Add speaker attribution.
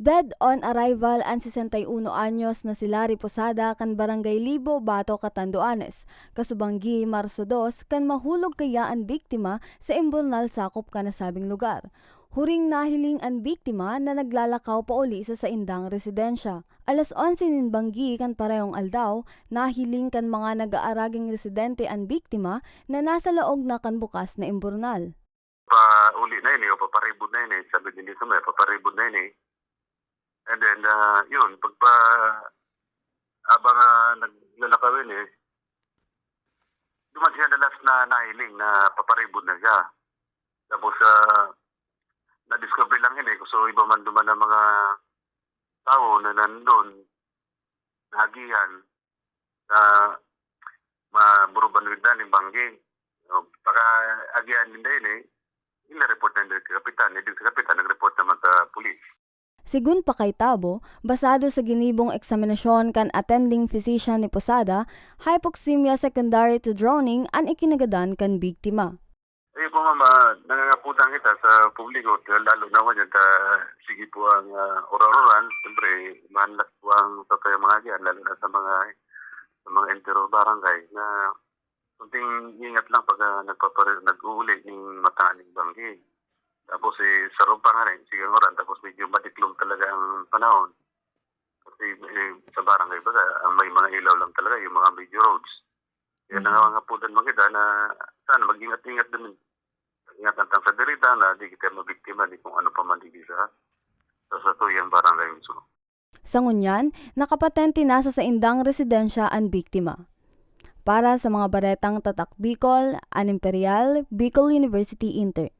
Speaker 1: Dead on arrival ang 61 anyos na si Larry Posada kan Barangay Libo, Bato, Catanduanes. Kasubanggi Marso 2 kan mahulog kaya ang biktima sa imburnal sakop ka nasabing lugar. Huring nahiling ang biktima na naglalakaw pa uli sa indang residensya. Alas 11 ninbanggi kan parehong aldaw, nahiling kan mga nag-aaraging residente ang biktima na nasa laog na kan bukas na imburnal.
Speaker 2: Pa-uli na yun o paparibod na yun sabi din dito may paparibod na yun And then, yun, habang naglalakawin duman siya na last na nahiling na paparibod na siya. Tapos, na-discover lang yun so iba man duman ng mga tao na nandun, nahagihan, na maburuban rin ng banggi. Pagka-agihan din na yun ina-report na yung kapitan. Yung kapitan, nag-report naman sa pulis.
Speaker 1: Sigun pa kay Tabo, basado sa ginibong eksaminasyon kan attending physician ni Posada, hypoxemia secondary to drowning ang ikinagadan kan biktima.
Speaker 2: Po mama, nangangaputan kita sa publiko, lalo na wajan sige po ang oraroran, siyempre mahanlas po ang totoo mga yan, lalo na sa mga entero barangay na kunting ingat lang pag nag-uuli ng mataning banggi. Tapos sa rumpa nga rin, sige oran, tapos medyo matiklom talaga ang panahon. Kasi sa barangay baga, may mga ilaw lang talaga, yung mga major roads. Kaya nangangaputan mo kita na sana mag-ingat-ingat din. Ingatan tang sa derita na di kita mabiktima di kung ano pa man di sa tuyang barangay mismo.
Speaker 1: Sa ngunyan, nakapatente nasa sa indang residensya ang biktima. Para sa mga baretang Tatak Bicol, an Imperial, Bicol University Inter.